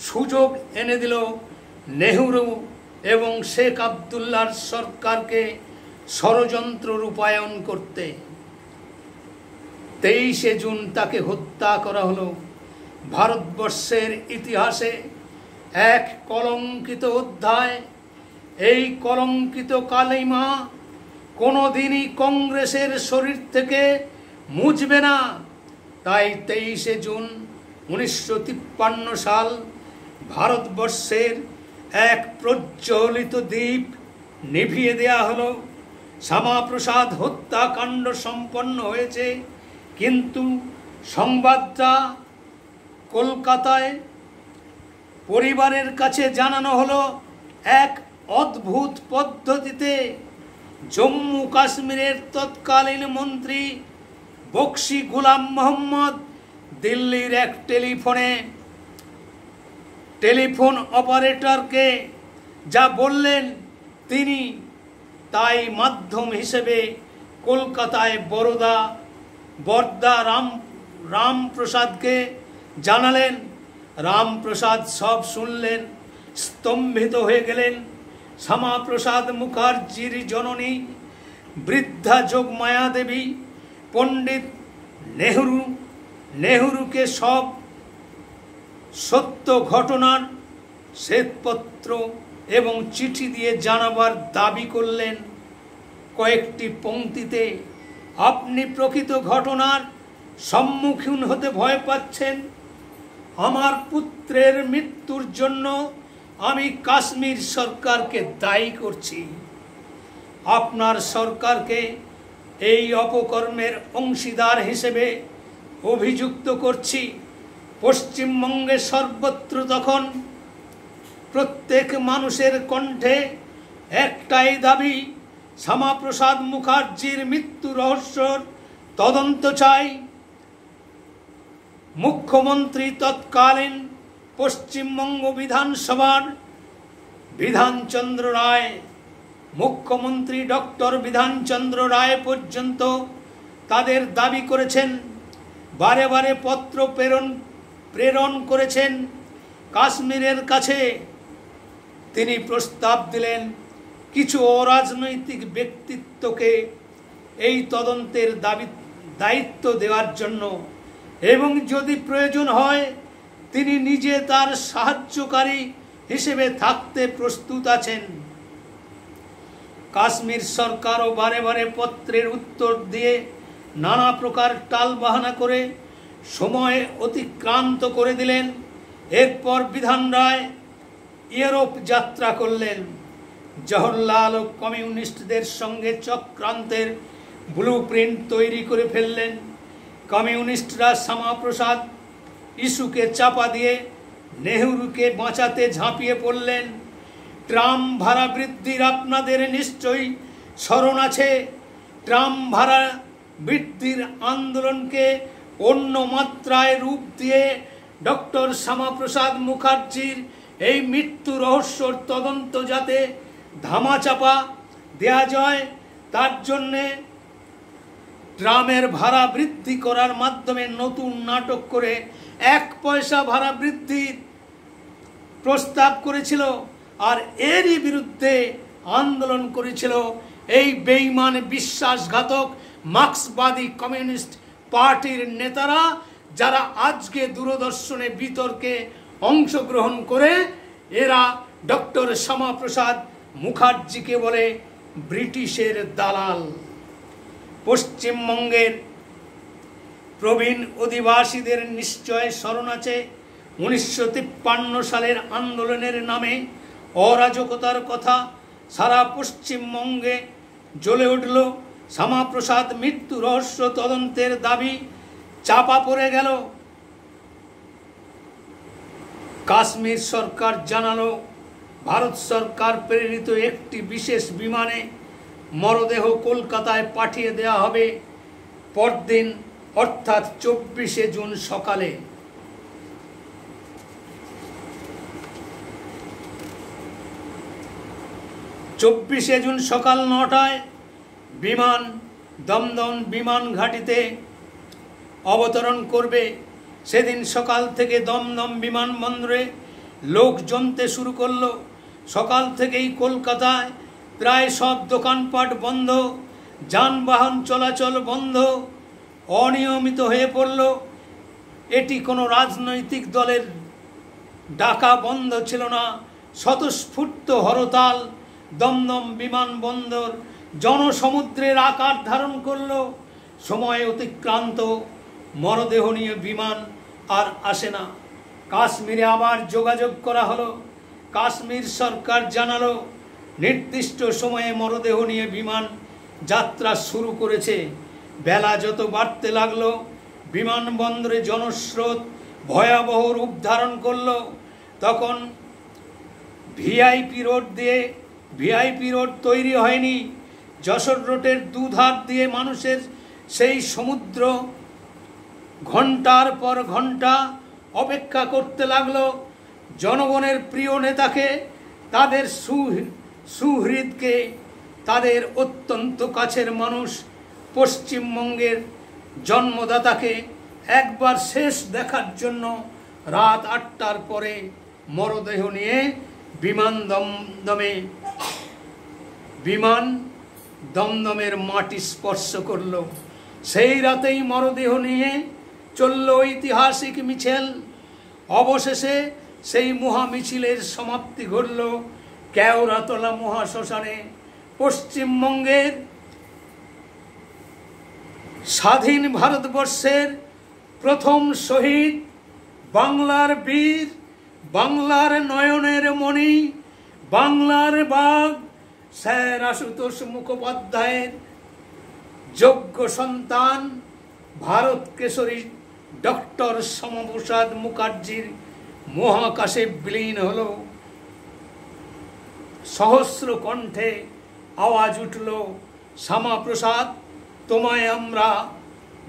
সুযোগ এনে দিল নেহরু এবং শেখ আবদুল্লাহর সরকারকে ষড়যন্ত্র রূপায়ণ করতে। 23শে জুন তাকে হত্যা করা হলো। ভারতবর্ষের ইতিহাসে এক কলঙ্কিত অধ্যায়। এই কলঙ্কিত কালিমা কোনোদিনই কংগ্রেসের শরীর থেকে মুছবে না। তাই 23শে জুন 1953 সাল ভারতবর্ষের এক প্রজ্বলিত দ্বীপ নিভিয়ে দেয়া হলো। শ্যামাপ্রসাদ হত্যাকাণ্ড সম্পন্ন হয়েছে, কিন্তু সংবাদটা কলকাতায় পরিবারের কাছে জানানো হলো এক অদ্ভুত পদ্ধতিতে। জম্মু কাশ্মীরের তৎকালীন মন্ত্রী বক্সি গুলাম মোহাম্মদ দিল্লির এক টেলিফোন অপারেটরকে যা বললেন, তিনি তাই মাধ্যম হিসেবে কলকাতায় বরদা রামপ্রসাদকে জানালেন। রামপ্রসাদ সব শুনলেন, স্তম্ভিত হয়ে গেলেন। শ্যামাপ্রসাদ মুখার্জির জননী বৃদ্ধা যোগমায়া দেবী পণ্ডিত নেহরুকে সব সত্য ঘটনার শ্বেতপত্র এবং চিঠি দিয়ে জানাবার দাবি করলেন। কয়েকটি পংক্তিতে, আপনি প্রকৃত ঘটনার সম্মুখীন হতে ভয় পাচ্ছেন। আমার পুত্রের মৃত্যুর জন্য আমি কাশ্মীর সরকারকে দায়ী করছি। আপনার সরকারকে এই অপকর্মের অংশীদার হিসেবে অভিযুক্ত করছি। পশ্চিমবঙ্গে সর্বত্র তখন প্রত্যেক মানুষের কণ্ঠে একটাই দাবি, শ্যামাপ্রসাদ মুখার্জির মৃত্যু রহস্যর তদন্ত চাই। মুখ্যমন্ত্রী তৎকালীন পশ্চিমবঙ্গ বিধানসভার বিধানচন্দ্র রায়, মুখ্যমন্ত্রী ডক্টর বিধানচন্দ্র রায় পর্যন্ত তাদের দাবি করেছেন। বারে বারে পত্র প্রেরণ করেছেন কাশ্মীরের কাছে। তিনি প্রস্তাব দিলেন কিছু অরাজনৈতিক ব্যক্তিত্বকে এই তদন্তের দায়িত্ব দেওয়ার জন্য, এবং যদি প্রয়োজন হয় তিনি নিজে তার সাহায্যকারী হিসেবে থাকতে প্রস্তুত আছেন। কাশ্মীর সরকারও বারে বারে পত্রের উত্তর দিয়ে নানা প্রকার টালবাহানা করে সময় অতিক্রান্ত করে দিলেন। এরপর বিধান রায় ইউরোপ যাত্রা করলেন। জওহরলাল ও কমিউনিস্টদের সঙ্গে চক্রান্তের ব্লুপ্রিন্ট তৈরি করে ফেললেন। কমিউনিস্টরা শ্যামাপ্রসাদ ইস্যুকে চাপা দিয়ে নেহরুকে বাঁচাতে ঝাঁপিয়ে পড়লেন। ট্রাম ভাড়া বৃদ্ধির আপনাদের নিশ্চয়ই স্মরণ আছে। ট্রাম ভাড়া বৃদ্ধির আন্দোলনকে অন্য মাত্রায় রূপ দিয়ে ডক্টর শ্যামাপ্রসাদ মুখার্জির এই মৃত্যু রহস্যর তদন্ত যাতে ধামাচাপা দেয়া যায়, তার জন্যে ট্রামের ভাড়া বৃদ্ধি করার মাধ্যমে নতুন নাটক করে 1 পয়সা ভাড়া বৃদ্ধির প্রস্তাব করেছিল। আর এরই বিরুদ্ধে আন্দোলন করেছিল এই বেঈমান বিশ্বাসঘাতক মার্ক্সবাদী কমিউনিস্ট পার্টির নেতারা, যারা আজকে দূরদর্শনে বিতর্কে অংশগ্রহণ করে এরা ডক্টর শ্যামাপ্রসাদ মুখার্জিকে বলে ব্রিটিশের দালাল। পশ্চিমবঙ্গের প্রবীণ অধিবাসীদের নিশ্চয় স্মরণ আছে 1953 সালের আন্দোলনের নামে অরাজকতার কথা সারা পশ্চিমবঙ্গে জ্বলে উঠল। শ্যামাপ্রসাদ মৃত্যু রহস্য তদন্তের দাবি চাপা পড়ে গেল। কাশ্মীর সরকার জানালো ভারত সরকার প্রেরিত একটি বিশেষ বিমানে মরদেহ কলকাতায় পাঠিয়ে দেওয়া হবে পরদিন, অর্থাৎ 24শে জুন সকালে। সকাল 9টায় বিমান দমদম বিমান ঘাঁটিতে অবতরণ করবে। সেদিন সকাল থেকে দমদম বিমানবন্দরে লোক জমতে শুরু করলো। সকাল থেকেই কলকাতায় প্রায় সব দোকানপাট বন্ধ, যানবাহন চলাচল বন্ধ, অনিয়মিত হয়ে পড়ল। এটি কোনো রাজনৈতিক দলের ডাকা বন্ধ ছিল না, স্বতঃস্ফূর্ত হরতাল। দমদম বিমানবন্দর জনসমুদ্রের আকার ধারণ করল। সময় অতিক্রান্ত, মরদেহ নিয়ে বিমান আর আসে না। কাশ্মীরে আবার যোগাযোগ করা হলো। কাশ্মীর সরকার জানালো নির্দিষ্ট সময়ে মরদেহ নিয়ে বিমান যাত্রা শুরু করেছে। বেলা যত বাড়তে লাগলো, বিমানবন্দরে জনস্রোত ভয়াবহ রূপ ধারণ করল। তখন ভিআইপি রোড তৈরি হয়নি। যশোর রোডের দুধার দিয়ে মানুষের সেই সমুদ্র ঘন্টার পর ঘন্টা অপেক্ষা করতে লাগলো জনগণের প্রিয় নেতাকে, তাদের সুহৃদকে, তাদের অত্যন্ত কাছের মানুষ পশ্চিমবঙ্গের জন্মদাতাকে একবার শেষ দেখার জন্য রাত 8টার পরে মরদেহ নিয়ে বিমান দমদমের মাটি স্পর্শ করল। সেই রাতেই মরদেহ নিয়ে চলল ঐতিহাসিক মিছিল। অবশেষে সেই মহামিছিলের সমাপ্তি ঘটল কেওড়াতলা মহাশ্মশানে। পশ্চিমবঙ্গের স্বাধীন ভারতবর্ষের প্রথম শহীদ, বাংলার বীর, বাংলার নয়নের মণি, বাংলার বাঘ স্যার আশুতোষ মুখোপাধ্যায়ের যোগ্য সন্তান ভারত কেশরী ডক্টর শ্যামাপ্রসাদ মুখার্জির মহাকাশে বিলীন হল। সহস্র কণ্ঠে আওয়াজ উঠল, শ্যামাপ্রসাদ, তোমায় আমরা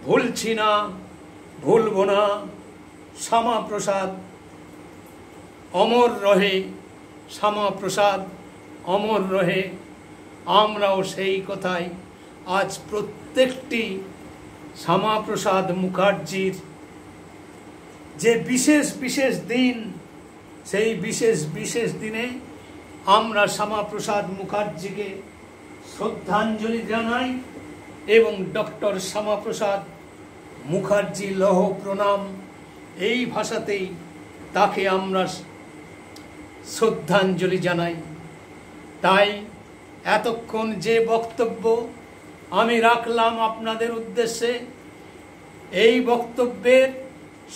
ভুলছি না, ভুলব না। শ্যামাপ্রসাদ অমর রহে, শ্যামাপ্রসাদ অমর রহে। আমরাও সেই কথাই আজ প্রত্যেকটি শ্যামাপ্রসাদ মুখার্জির যে বিশেষ বিশেষ দিন, সেই বিশেষ বিশেষ দিনে আমরা শ্যামাপ্রসাদ মুখার্জিকে শ্রদ্ধাঞ্জলি জানাই এবং ডক্টর শ্যামাপ্রসাদ মুখার্জি লৌহ প্রণাম, এই ভাষাতেই তাকে আমরা শ্রদ্ধাঞ্জলি জানাই। তাই এতক্ষণ যে বক্তব্য আমি রাখলাম আপনাদের উদ্দেশ্যে, এই বক্তব্যের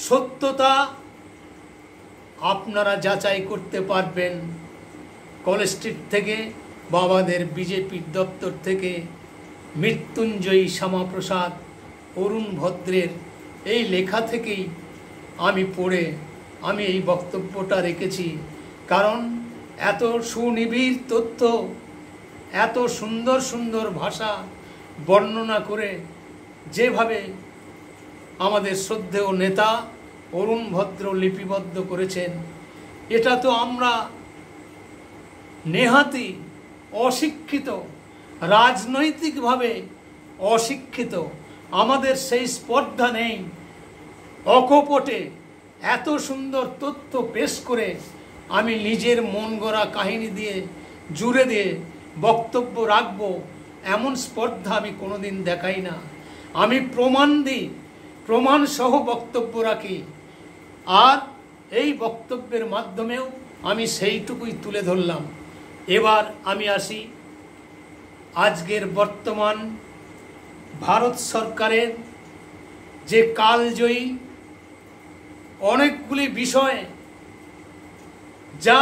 সত্যতা আপনারা যাচাই করতে পারবেন কলেজ স্ট্রিট থেকে, বাবাদের বিজেপির দপ্তর থেকে মৃত্যুঞ্জয়ী শ্যামাপ্রসাদ অরুণ ভদ্রের এই লেখা থেকেই আমি পড়ে আমি এই বক্তব্যটা রেখেছি। কারণ এত সুনিবিড় তথ্য, এত সুন্দর সুন্দর ভাষা বর্ণনা করে যেভাবে আমাদের শ্রদ্ধেয় নেতা অরুণ ভদ্র লিপিবদ্ধ করেছেন, এটা তো আমরা নেহাতি অশিক্ষিত, রাজনৈতিকভাবে অশিক্ষিত, আমাদের সেই স্পর্ধা নেই। অকপটে এত সুন্দর তথ্য পেশ করে আমি নিজের মন গড়া কাহিনী দিয়ে জুড়ে দিয়ে বক্তব্য রাখব, এমন স্পর্ধা আমি কোনোদিন দেখাই না। আমি প্রমাণ দিই, প্রমাণ সহ বক্তব্য রাখি। আর এই বক্তব্যের মাধ্যমেও আমি সেইটুকুই তুলে ধরলাম। এবার আমি আসি আজকের বর্তমান ভারত সরকারের যে কালজয়ী অনেকগুলি বিষয় যা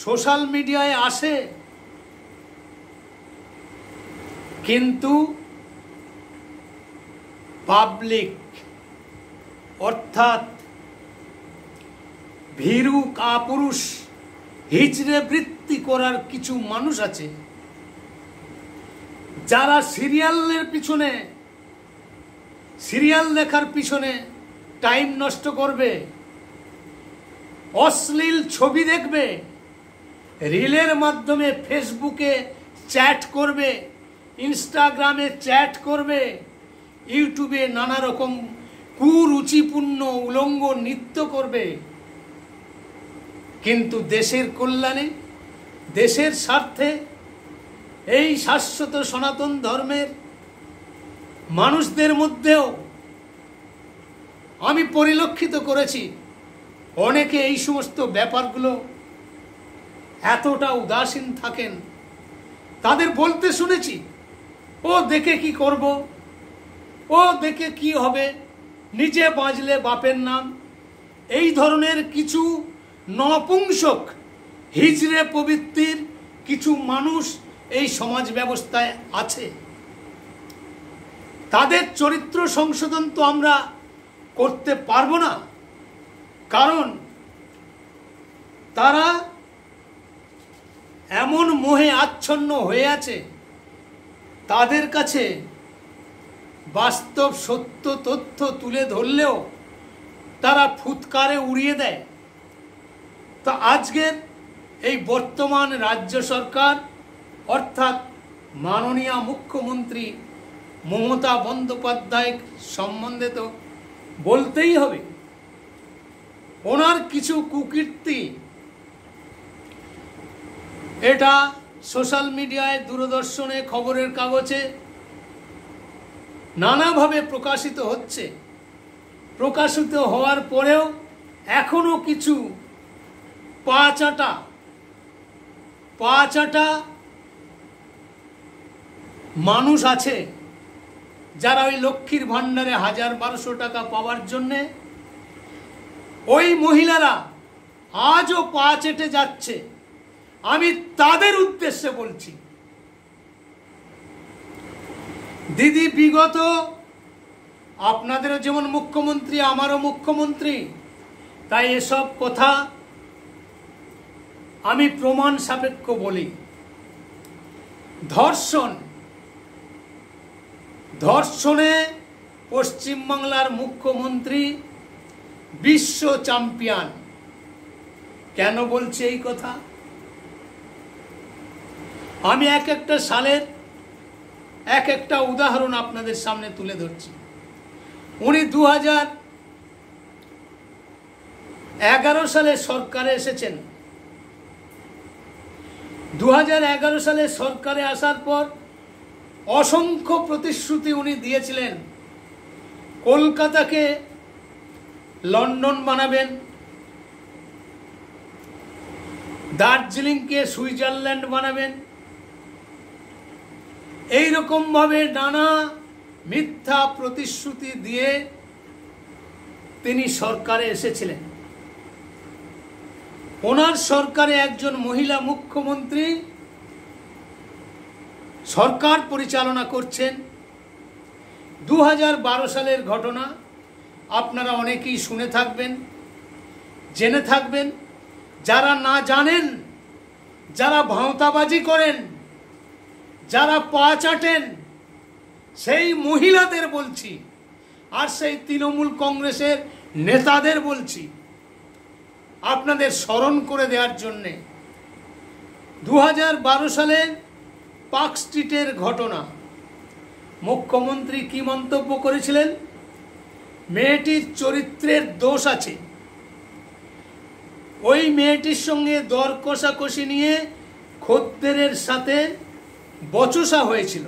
সোশ্যাল মিডিয়ায় আসে, কিন্তু পাবলিক অর্থাৎ ভীরু কাপুরুষ হিজড়ে বৃত্তি করার কিছু মানুষ আছে, যারা সিরিয়ালের পিছনে, সিরিয়াল দেখার পিছনে টাইম নষ্ট করবে, অশ্লীল ছবি দেখবে, রিলের মাধ্যমে ফেসবুকে চ্যাট করবে, ইনস্টাগ্রামে চ্যাট করবে, ইউটিউবে নানা রকম কুরুচিপূর্ণ উলঙ্গ নৃত্য করবে, কিন্তু দেশের কল্যাণে দেশের স্বার্থে এই শাশ্বত সনাতন ধর্মের মানুষদের মধ্যেও আমি পরিলক্ষিত করেছি অনেকে এই সমস্ত ব্যাপারগুলো এতটা উদাসীন থাকেন। তাদের বলতে শুনেছি, ও দেখে কি করব, ও দেখে কি হবে, নিজে বাঁচলে বাপের নাম। এই ধরনের কিছু নপুংসক হিজড়ে প্রবৃত্তির কিছু মানুষ এই সমাজ ব্যবস্থায় আছে। তাদের চরিত্র সংশোধন তো আমরা করতে পারবো না, কারণ তারা এমন মোহে আচ্ছন্ন হয়ে আছে, তাদের কাছে বাস্তব সত্য তথ্য তুলে ধরলেও তারা ফুৎকারে উড়িয়ে দেয়। তো আজকের এই বর্তমান রাজ্য সরকার অর্থাৎ মাননীয় মুখ্যমন্ত্রী মমতা বন্দ্যোপাধ্যায় সম্বন্ধে তো বলতেই হবে। ওনার কিছু কুকীর্তি এটা সোশ্যাল মিডিয়ায়, দূরদর্শনে, খবরের কাগজে নানাভাবে প্রকাশিত হচ্ছে। প্রকাশিত হওয়ার পরেও এখনো কিছু পা চাটা মানুষ আছে যারা ওই লক্ষ্মীর ভাণ্ডারে 1000-1200 টাকা পাওয়ার জন্যে ওই মহিলারা আজও পা চেটে যাচ্ছে। আমি তাদের উদ্দেশ্যে বলছি, দিদি বিগত আপনাদেরও যেমন মুখ্যমন্ত্রী, আমারও মুখ্যমন্ত্রী, তাই এসব কথা আমি প্রমাণ সাপেক্ষ বলি। ধর্ষণে পশ্চিমবাংলার মুখ্যমন্ত্রী বিশ্ব চ্যাম্পিয়ন। কেন বলছি এই কথা? আমি এক একটা সালের এক একটা উদাহরণ আপনাদের সামনে তুলে ধরছি। উনি 2011 সালে সরকারে এসেছেন। 2011 সালে সরকারে আসার পর অসংখ্য প্রতিশ্রুতি উনি দিয়েছিলেন। কলকাতাকে লন্ডন বানাবেন, দার্জিলিংকে সুইজারল্যান্ড বানাবেন, এইরকমভাবে নানা মিথ্যা প্রতিশ্রুতি দিয়ে তিনি সরকারে এসেছিলেন। ওনার সরকারে একজন মহিলা মুখ্যমন্ত্রী সরকার পরিচালনা করছেন। 2012 সালের ঘটনা আপনারা অনেকেই শুনে থাকবেন, জেনে থাকবেন। যারা না জানেন, যারা ভাঁওতাবাজি করেন, যারা পা চাটেন, সেই মহিলাদের বলছি, আর সেই তৃণমূল কংগ্রেসের নেতাদের বলছি আপনাদের স্মরণ করে দেওয়ার জন্যে। 2012 সালের পার্ক স্ট্রিটের ঘটনা, মুখ্যমন্ত্রী কি মন্তব্য করেছিলেন? মেয়েটির চরিত্রের দোষ আছে। ওই মেয়েটির সঙ্গে দর কষাকষি নিয়ে খদ্দেরের সাথে বচসা হয়েছিল,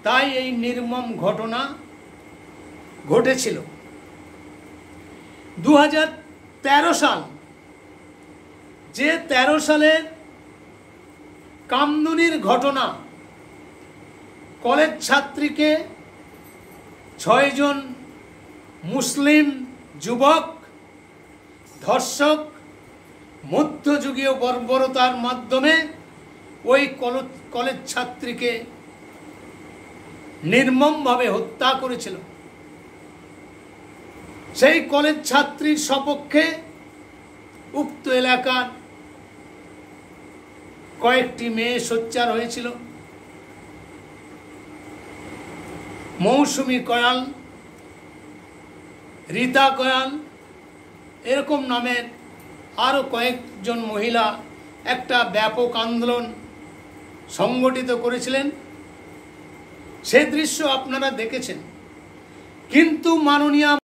তাই এই নির্মম ঘটনা ঘটেছিল। 2013 সাল, যে 13 সালের কামদুনির ঘটনা, কলেজ ছাত্রীকে 6 জন মুসলিম যুবক ধর্ষক মধ্যযুগীয় বর্বরতার মাধ্যমে ওই কলেজ ছাত্রীকে নির্মমভাবে হত্যা করেছিল। সেই কলেজ ছাত্রীর সপক্ষে উক্ত এলাকার কয়েকটি মেয়ে সোচ্চার হয়েছিল। মৌসুমী কয়াল, রীতা কয়াল, এরকম নামের আরও কয়েকজন মহিলা একটা ব্যাপক আন্দোলন সংগঠিত করেছিলেন। সে দৃশ্য আপনারা দেখেছেন। কিন্তু মাননীয়